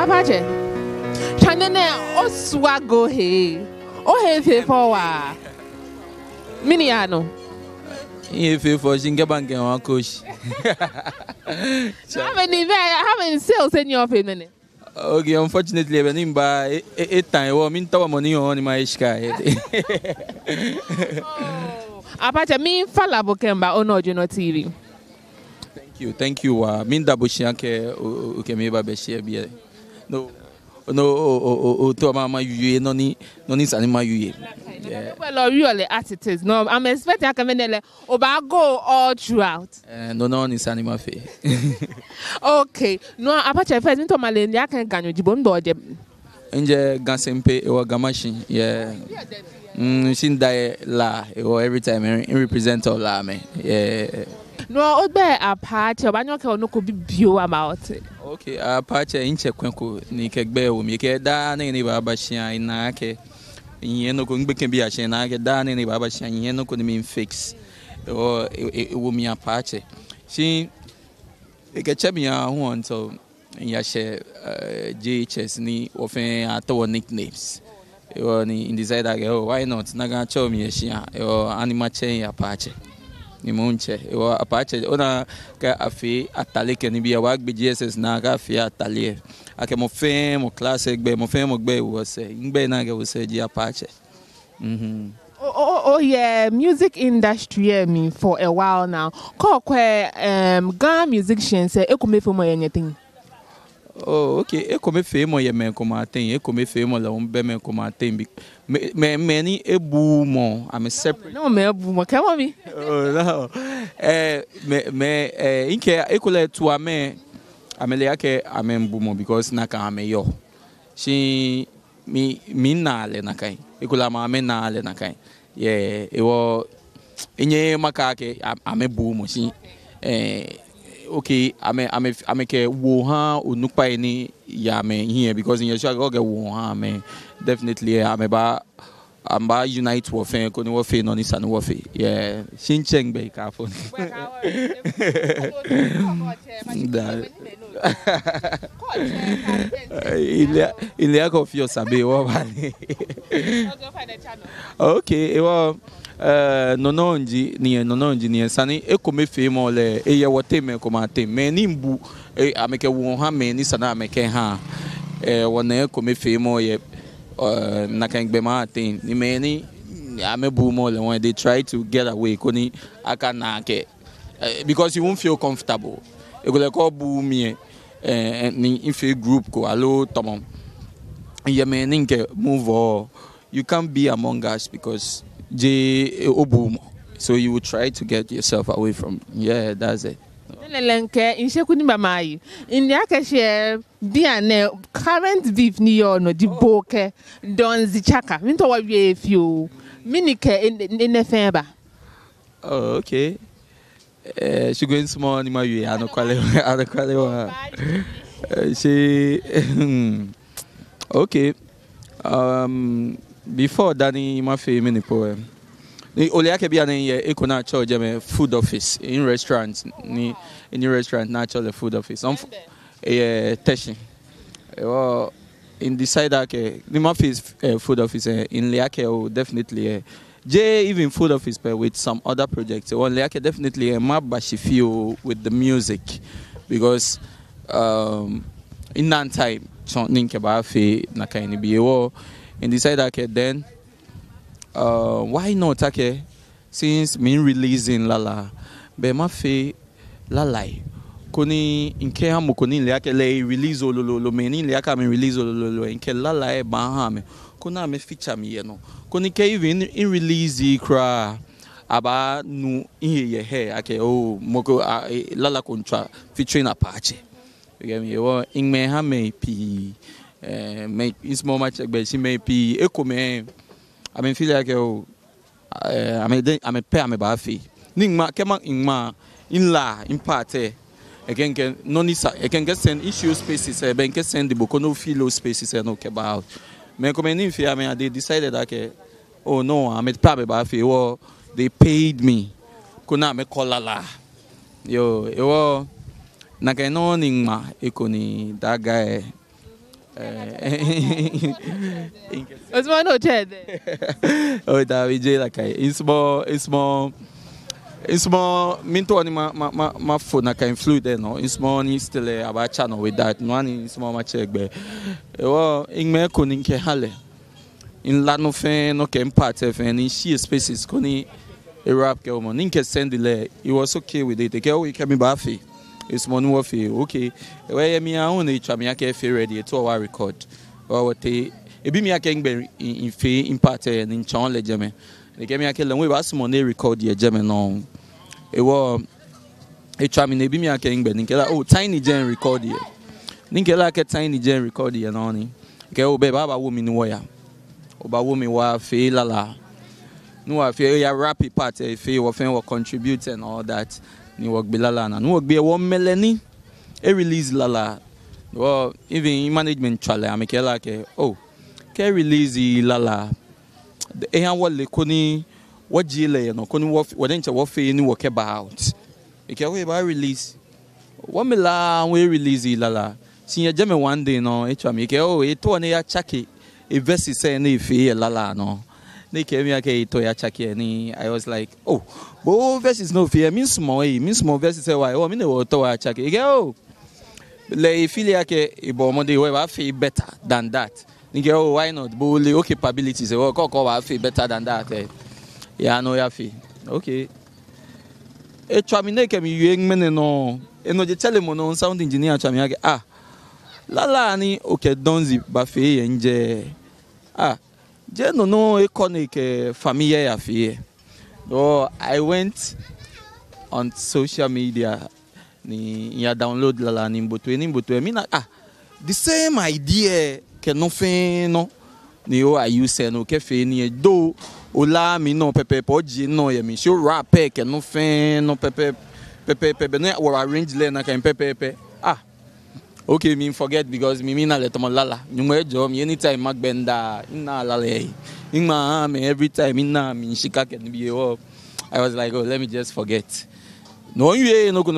Apaatse. Chanene oswago he. O he fe for wa. Miniano. He fe for Jingabank and coach. How many sales in your family? Okay, unfortunately, when him buy 8 times, I mean, tower money on my sky. Apaatse, me follow Bokemba on Ojuno TV. Thank you. Min double shanke, okay, maybe be share be. No, to mama you no ni sanima you. Well, really artists. No, I'm expecting I can go all throughout. No ni sanima fe. Okay, no, Apaatse first me to Malaysia can ganyo jibon doje. Nje gansempe e wa gamashin, yeah. Shin die la, every time I represent all la me. Yeah. No, old bear Apaatse, but no can no could be bio about it. Okay, Apaatse inche kwenko ni kegbe o mi ke da na ni baba shia ina ke yeno ko ngbe ke bi a shia na ke da na ni baba shia yeno ko ni mi fix o wo mi Apaatse shi e ke chebi ya ho until ya she JHS ni ofen ato nicknames in decide that why not na ga cho mi shia anima chen Apaatse ni munche Apaatse ona ka afi atale ke ni bia wa gbe GSS na ka afi atale ake mo fe mo class egbe mo fe mo gbe wo se ngbe na ge wo se ji Apaatse. Oh yeah, music industry me for a while now. Ga musicians say e come for anything. Oh, okay. E come fe mo ye men come aten, e come fe mo la on be men come aten. Me ni ebu mo, I'm a separate. No me ebu mo, come on me. Oh no. Inke e kole to ame amele ake amembu mo because na ka ame yo. She mi na le na kai. E kula ma ame na le na kai. Yeah, e wo inye makake amebu mo shi okay, ame ke wo ha onukpa ni ya me here because in your show go get wo ha me definitely I'm ba unite wo fe ko ni wo fe no ni san wo fe yeah shincheng be ka fo il est confiant sabe wo ba okay nononji ni sani ekome fe mo le eye wote me komate me ni mbu ameke wo ha me ni sana ameke ha wona ekome fe mo ye na kan gbe ma tin ni me ni amebu mo le when they try to get away koni aka na ke because you won't feel comfortable e go le ko bu mi ni ife group ko alo tomon ye me ni nke move on you can't be among us because so you will try to get yourself away from that's it. Lenke in shekuni mamayi in yakashe biane current beef ni yo no di boke Donzy Chaka minto wa wie few minike in feba. Oh okay. She going small ni ma wie ano kwale she okay. Before Danny my famous poem. Ni oliake bia na ye ekona charge me food office in restaurants ni in the restaurant natural food office testing in decide that ni my face food office in liake definitely even food office with some other projects on liake definitely map feel with the music because in that time something about fe na kaini bi in decide that then why not okay since me releasing lala be ma fe lalai koni inke ha mo koni le ake le release ololo me ni le aka me release ololo inke lala e ba ha me kona me feature me no koni ke even in release kra aba nu ye he ake moko lala contra featuring Apaatse you get me in me ha me pi make is more much be si me pi ekome I mean feel like I'm a pair me bafi. Ningma kema ingma in la in parte again can no nisa can get send issue spaces ben can send the book no filo spaces no ke about. Me come in fear me they decided that oh no I'm a pair me bafi they paid me. Kuna me kolala. Yo na ke no ningma ekoni that guy What's my no chair there? Oh, that we just like it's more. Minto ani ma phone I can fluid there no. It's more ni still about channel with that. No ani it's more ma check be. Well, in me koni nke hale. In lano fen no ke Apaatse fen in she spaces koni a rap girl man. Ninke send the he was okay with it. The girl he came bafi. It's more no fe okay. Where me a own each me ake fe ready to our record. Or what e bi me ake ngbe in fe Apaatse in chan le jeme. The game ake le we ba some money record ye jeme no. E wo e twa me na bi me ake ngbe ninke la oh tiny gen record ye. Ninke la ke tiny gen record ye no ni. Ke o be baba wo mi ni wo ya. Oba wo mi wa fe lala. No wa fe ya rap Apaatse fe wo fen wo contribute and all that. Ni work be lala na. No work be 1 melanie e release lala. Well, even in management chale I make like oh ke release lala. The ehan wale koni what jile no koni what denche what fe ni work about. E ke we ba release. What me la we release lala. Sin jeme one day no e twa me ke oh e to na ya chake e verse say na fe lala no. They came here to ya chake ni I was like oh but verses no fear means small verses say why oh me no to ya chake e oh le feel like e bo mo dey we feel better than that nige oh why not but le okay capabilities say oh ko feel better than that yeah no ya feel okay e twa me na ke me yeng me no e no je tell mo no sound engineer twa me ah lala ni okay Donzy ba fe ye nje ah je no iconic familiar ya fe so I went on social media ni ya download lala ni mboto mi na the same idea ke no fe no ni o ayu se no ke fe ni do ola mi no pepe poji no ye mi show rap ke no fe no pepe no we arrange le na kan pepe okay me forget because me na let mo lala nyumo ejo me anytime magbenda ina lala in me every time ina mi shika ke bi I was like oh let me just forget no you no go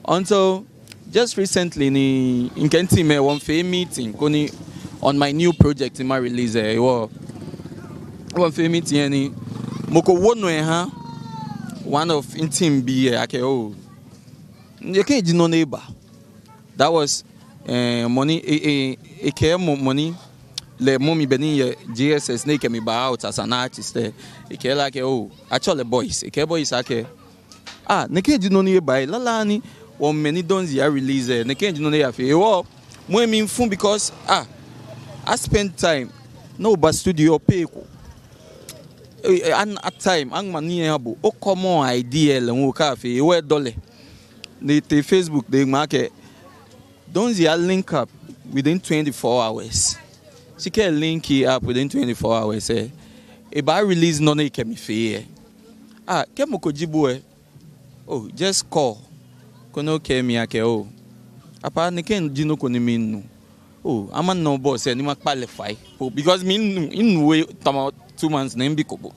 until just recently in Kenti me one fair meeting koni on my new project in my release one fair meeting any moko wonu one of in team be okay oh you can't no neighbor that was money a care money le mommy beni GSS ne ke me ba out as an artist e ke like oh actually boys e ke boys ake ne ke no neighbor lala ni one many Donzy ya release ne ke no ya fe wo mo mi fun because I spend time no ba studio pay ko and at time ang mani abo o common idea le wo ka fe we dole the Facebook they market Donzy a link up within 24 hours. She can link it up within 24 hours. If I release none ke mi fe. Ke mo ko jibo oh, just call. Kono ke mi ake oh. Apa ne ken jino ko ni minu. Oh, ama no boss ni ma qualify. Because me in way 2 months na mbi ko bo.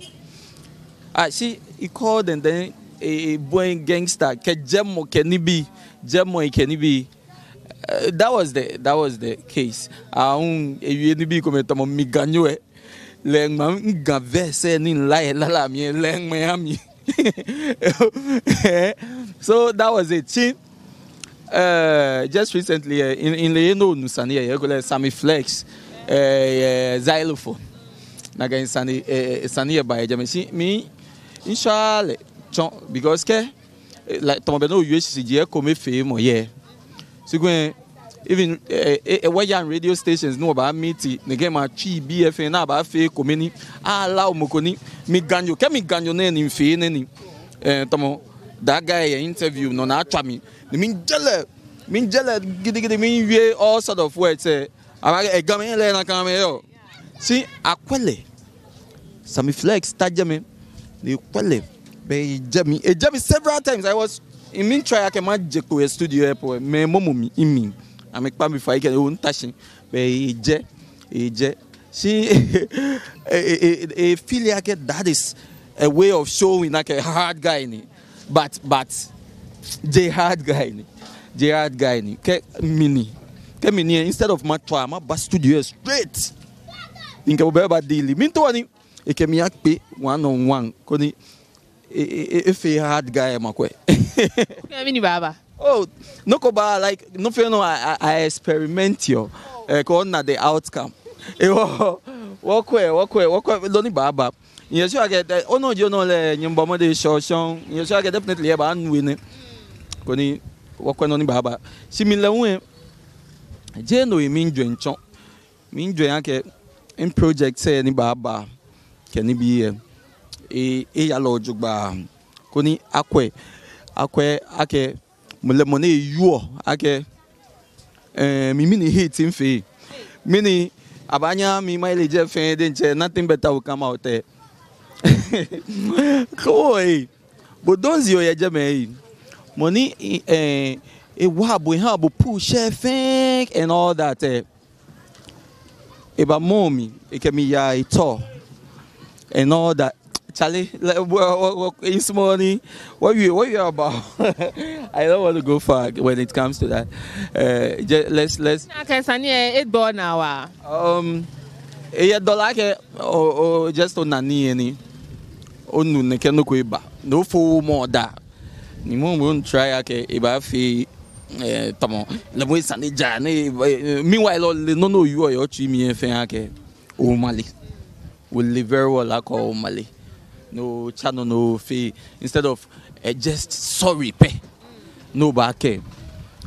He called and then a boy gangster ke jemo ke ni bi. Jemo ke ni bi. That was the case. You be come to me ganyo leng ma nga verse ni la mi leng me ami. So that was it. Just recently in the nusani you go Sammy Flex xylophone. Naga insani by jamesi me inshallah because ke like tombe no UHCG come fe mo yeah. So even Wayan radio stations know about meeting the game at BFN na ba fe komeni allow mokoni mi ganyo ke mi ganyo na ni fe ni tomo that guy interview no na atwa mi jele gidi mi we all sort of words about e gamen le na kan me yo see akwele Sammy Flex tajame the kwele be jami several times I was in mean try I can magic to a studio airport me momo mi imi I make pa before I can own touching be je see a feel like that is a way of showing like a hard guy ni but J hard guy ni ke mini came in here instead of my try, my bus studio straight. Think about daily. Minto ani, e came here pay 1-on-1. Koni, if a hard guy, my kwe. Oh, no koba like no feel no. I experiment yo. Kona the outcome. Walk away. Don't baba. You sure I get that. Oh no, you know le nyumba mo de show. You sure I get definitely eba win. Koni walk away no ni baba. Similar way. Jeno e minjwe nchon. Minjwe yanke in project say ni baba. Can it be ya lojugba. Koni akwe ake mone you ake mi ni hate him fe. Mini abanya mi mileage fe den nothing better will come out there. Koi. But Donzy oye me money wabo habo push fe and all that eba mommy e kemi ya ito and all that. Charlie, it's money. What you about? I don't want to go far when it comes to that. Let's. Okay, Sanya, $8 now. $8 or just on nani any. Onu ne keno kuiba. No for more that. Ni mo won't try ake iba fi tamo. Le mo sani jane. Meanwhile, no you are your chimi and ake. O Mali will live very well like o Mali. No channel, no fee. Instead of just sorry, pay. No back.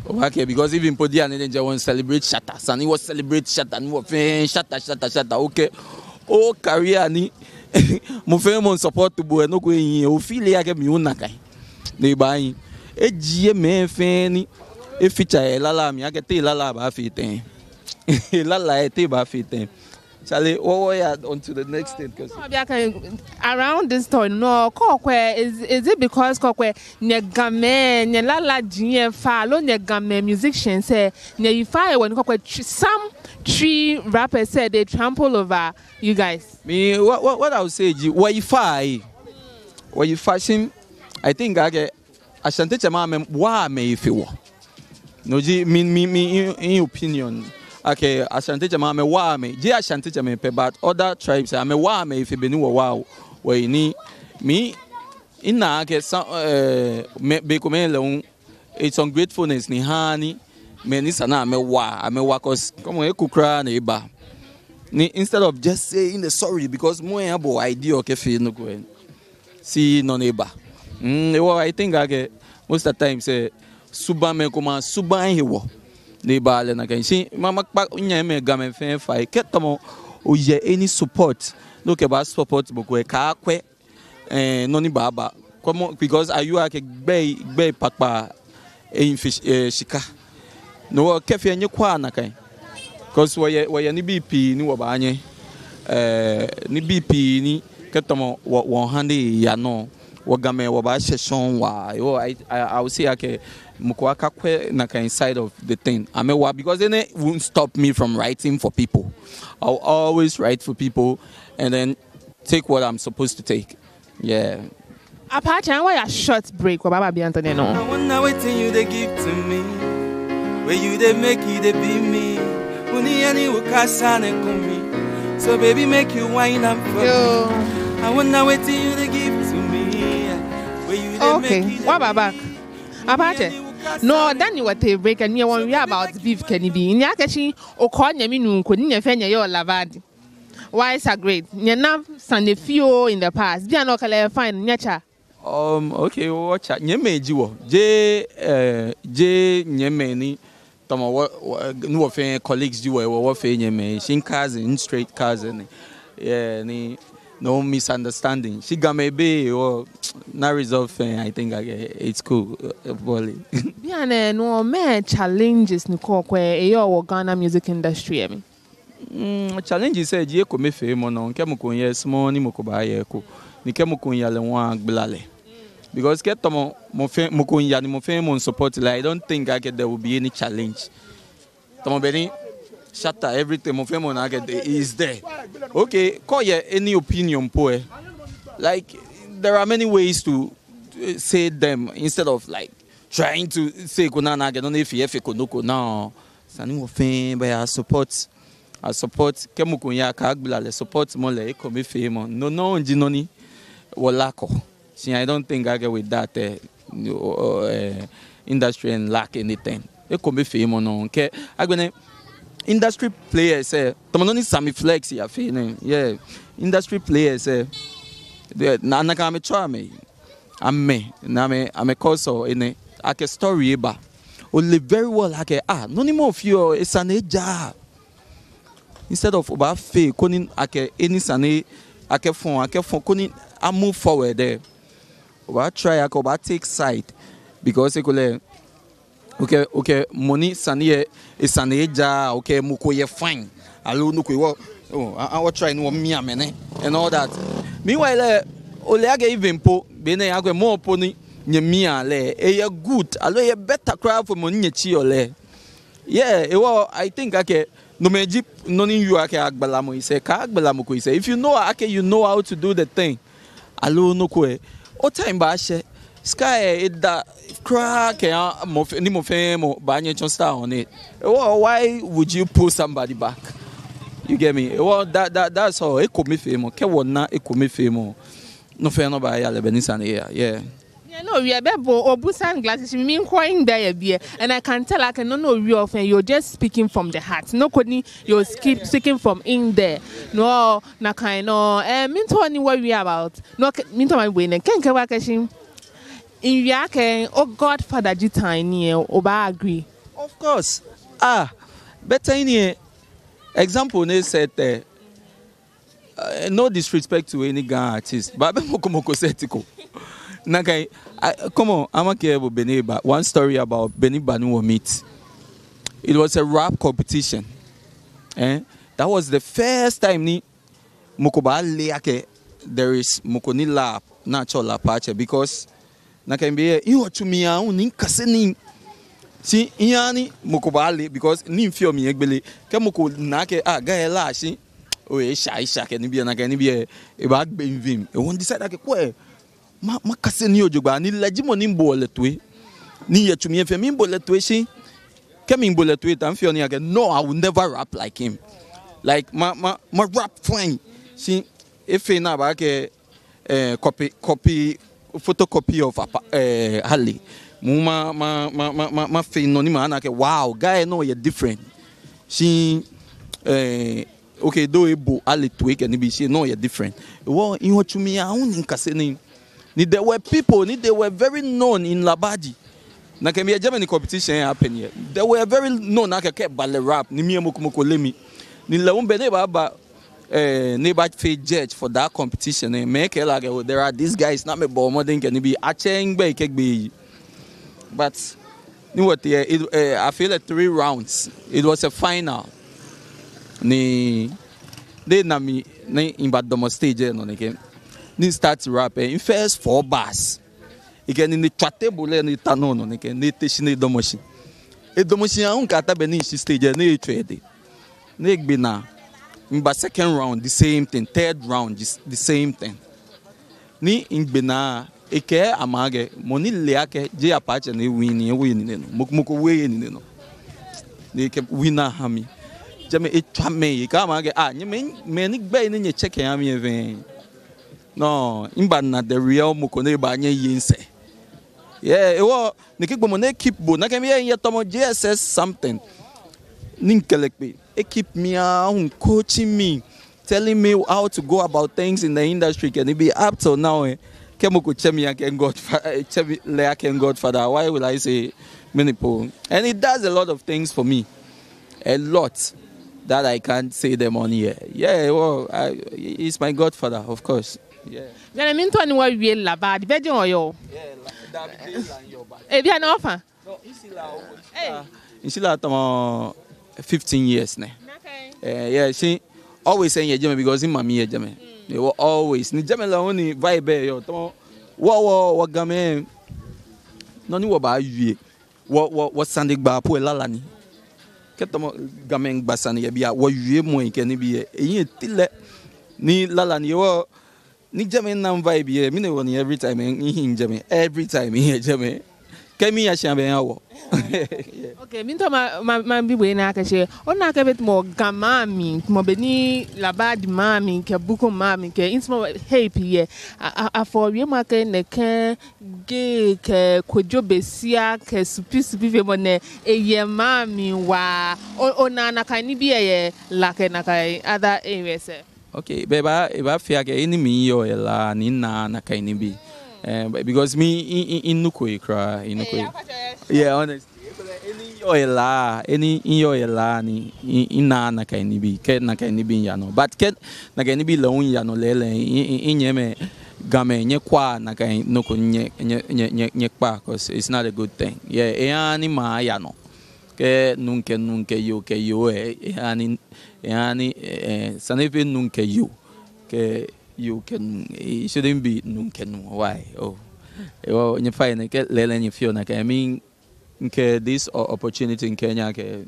Okay, because even Podi and then want to celebrate shatters, and he was celebrate shatter, and shatter. Okay, oh career ni, mo fẹ́ mo support to boy no going. O feel like me unakai. They buy. E GM fẹ́ ni, e feature lala mi ake te lala ba fiten. Lala te ba fiten. Charlie, on to the next thing. Around this time, no, is it because negame, nyelala jinye follow negame musicians say fire when some three rappers said they trample over you guys. Me, what I would say, what you fashion, I think I get a shanty chama wa me if you no me in opinion. Okay, Ashanti Jama me wa me. Je Ashanti Jama pe, but other tribes me wa me if be ni wa we ni me ina ke me be come le it's ungratefulness ni hani me ni sana me wa cause come e kukra na iba. Ni instead of just saying the sorry because mo e abo idea o ke fe no go. See no neighbor. I think I get most of the time say suba me kuma suba he wo. They ball and again. See, Mama back unya me gamen fan fight. Ketamo uye any support. Look about support bukwe kakwe noni baba. Because are you ake bay pakpa fish shika. No kefi enye kwa na kai. Because waya ni BP ni wabanye ni BP ni ketamo wa handi ya no wagame wabashe shon wa. I would say ake mukwaka kwe naka inside of the thing. I mean, because then it won't stop me from writing for people. I'll always write for people and then take what I'm supposed to take. Yeah. Apaatse, I want a short break. Baba be Anthony no. I wonder what you they give to me. Where you they make you they be me. Uni ani ukasane kumi. So baby make you wine up for me. I wonder what you they give to me. Where you they okay. make you. What back? Apaatse. No, then you were to break and you want about beef can be in Yakashi or call Yaminu couldn't you find your lavadi? Why is that great? You're not Sunday few in the past. They are not fine, Yacha. Okay, watch out. Nyeme jiwo. J nyeme Tama no fe colleagues jiwo wa fe nyeme. Shin cousin, straight cousin. Yeah, ni no misunderstanding. She got maybe or not resolve. I think it's cool. Yeah, no man challenges ni kwa your Ghana music industry. I mean, challenges say je ko me fe mo no nke mo ko yes mo ni mo ko ba ye ko ni ke mo ko ya le wan gblale because ke to mo fe mo ko ya ni mo fe mo support like I don't think there will be any challenge. To mo be shatter everything mo fe mo na get is there. Okay, call you any opinion poe. Like there are many ways to say them instead of like trying to say kunana get no if ko no Sani wo fame by I support kemuko ya ka agbala le support mo le ko me fame no jinoni wolako. See, I don't think I get with that industry and lack anything. E ko me fame no nke agbene industry players tomononi Sammy Flex ya fame yeah industry players na ka me try me ame koso ene ake story eba only very well ake no ni mo fi o esane ja instead of oba fe koni ake any sane ake fon koni I move forward there oba try ake oba take side because ekole okay money sane esane ja okay muko ye fine alo no ko I will try no me amene and all that meanwhile ole age even po bene agwe mo po ni nyemia le e good alo ye better cry for money nyechi ole yeah I think ake no meji no ni you ake agbala mo ise ka agbala mo ko ise if you know ake you know how to do the thing alo no ko o time ba she sky it that crack ni mo fame ba nye chon star on it why would you pull somebody back? You get me? Well, that's how it could me famous. Ke wona it could me famous. No fair no by ya Lebanese here. Yeah. Yeah, no, we are Obu sunglasses. You mean crying there, and I can tell I can no you often. You're just speaking from the heart. No, couldn't you're speaking from in there. No, na kind no. Mean to any what we about. No, mean to my winning. Can't go back in Yake. Oh, Godfather, Jitani. Oba agree. Of course. Better in here. Example, they said no disrespect to any Ghana artist, but Moko Setiko. Nakai, come on, I'm okay about Beniba. One story about Beni Banu meet. It was a rap competition. That was the first time ni Mokoba Leake there is Mokoni lap, natural Apaatse, because Nakai you to me in Kaseni. See, Iani Mokobali because nim feel me egbele kemoko nake guy la shi o e sha ke ni bi na ke ni bi e ba gbe vim e won decide ake ko ma kase ni ojogba ni lejimo ni mbo le toe ni yetumi efe mi mbo le toe shi ke mi mbo le toe tan feel ni ake no I will never rap like him like ma rap fine shi efe na ba ke copy photocopy of Halley ma fe no ni ma na ke wow guy no you different she okay do ebo ale to ke ni bi she no you different wo in what to me ahun in kase ni there were people they were very known in Labadi na ke me Germany competition happen here they were very known na ke bale rap ni mi moko lemi ni le won be ne ba neighbor fe judge for that competition make like there are these guys not me bo more than can be achengbe kegbe. But you know what? I feel like 3 rounds. It was a final. They na me in bad domo stage no again. They start rapping. In first 4 bars. Again in the chatable ni tano no again. They teach ni domoshi. E domoshi a un kata beni stage ni trade. Ni be na. In the second round the same thing. Third round the same thing. Ni in bena. Eke amage moni leake je Apaatse ne win no moko we ni no ne ke winner hami jame etwa me ka amage me ni gbe ni nye check am even no imba na the real moko ne ba nye yinse yeah e wo ne ke gbo mo ne keep bo na ke me ye tomo JSS something ninkelekpe e keep me coaching me telling me how to go about things in the industry can it be up till now Kemoko Chemi and Godfather. Why will I say Minipo? And it does a lot of things for me. A lot that I can't say them on here. Yeah, well, he's my Godfather, of course. Yeah. Then I mean to anyone we laba. The bedroom or yo? Yeah, that. Eh, be an offer. No, Insila 15 years now. Okay. Yeah, she always saying yeah, because in mommy yeah, they were always ni jamela only vibe yo to wo game no ni wo ba wie wo sande gba po lala ni keto game gba sande ya bia wo wie mo nke ni bia eyin tile ni lala ni wo ni jame na vibe ye mi ne wo ni every time in jame every time in jame kemi ya sha ben awo Okay, minto ma bi we na kache. Ona ka bet mo gamami, mo beni labad mami ke buko mami ke insmo happy ye. For we ma ke ne ke ge ke kojo besia ke supi ve mo ne eye mami wa ona na kan ni bi ye la ke na kai other areas. Okay, eba fia ke ini mi yo la ni na kan ni bi. Because me in Nukoi cry, in Nukoi. Yeah, honestly. Any yoela ni ina na kaini bi ke na kaini bi yano but ke na kaini bi lo yano lele inyeme game nye kwa na kaini no ko nye kwa cause it's not a good thing. Yeah, ani ma yano ke nunke yo ke yo ani sanepe nunke yo ke you can it shouldn't be nunke no why well nye fine ke lele nye fio na ka I mean okay, this opportunity in Kenya, okay,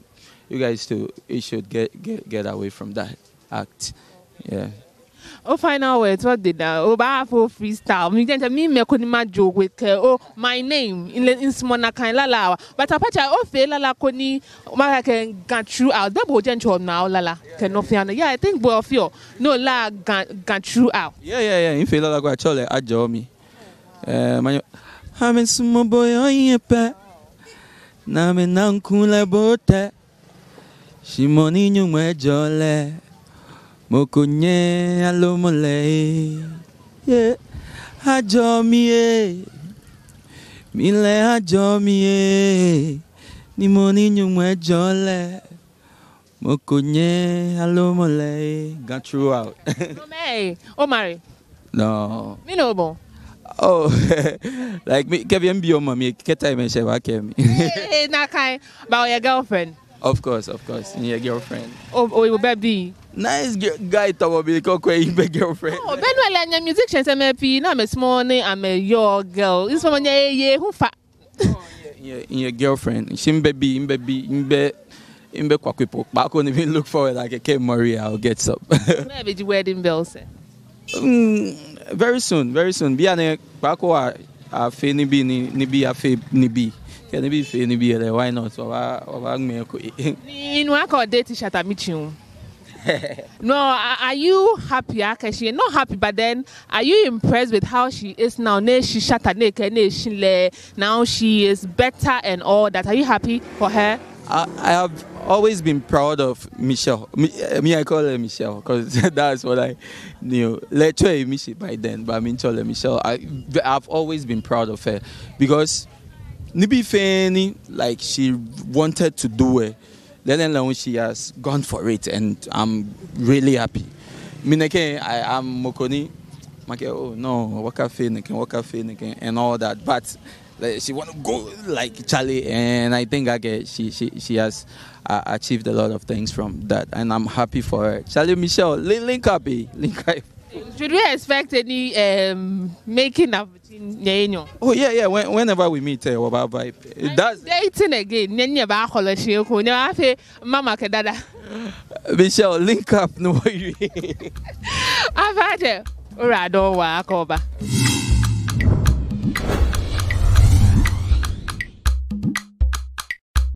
you guys too, you should get away from that act. Yeah. Oh, final words. What did that? Oh, for freestyle. Me tell me could not joke with my name in Simona kind lala. But Apaatse oh fail lala koni ma can get through out. That boy gentle now lala can no fiana. Yeah, I think boy of you no la get through out. Yeah. In fail lala go actually ajo me. Man, I'm in small boy on your pet. Na me nankula bote Shimoni nyumwe jole Mokonye alomole Yeah Hajomie Mile hajomie Nimoni nyumwe jole Mokonye alomole Got throughout. No me. Oh Mary. No. Me no bon. Oh, like me, Kevin be your mommy. Keta me she wa kemi. Hey, na kai about your girlfriend. Of course, your girlfriend. Oh, you baby. Nice guy to be called girlfriend. Oh, Ben well, I'm musician. I'm a small name. I'm a your girl. It's from yeah, who fa. Your girlfriend. She baby, imbe kwa kwipo. But I couldn't even look forward like a K Maria. I'll get up. Maybe the wedding bells. Very soon. Be ane bako a fe ni bi a fe ni bi. Can be fe ni bi ele why not? Oba me ko. Ni no akọ date shata meeting. No, are you happy? Actually, not happy, but then are you impressed with how she is now? Now she is better and all that. Are you happy for her? I have always been proud of Michelle. Me I call her Michelle because that's what I knew. Let's try Michelle by then, but I mean call her Michelle. I've always been proud of her because Nibi Feni, like she wanted to do it. Then alone she has gone for it, and I'm really happy. Mineke, I'm Mokoni. Oh no, waka fe and all that, but. Like, she want to go like Charlie, and I think she has achieved a lot of things from that, and I'm happy for her. Charlie Michelle, link up. Should we expect any making up between you? Oh yeah. Whenever we meet, about vibe. It does. Dating again. Mama kedada. Michelle, link up. No. Apaatse. Ora do wa akoba.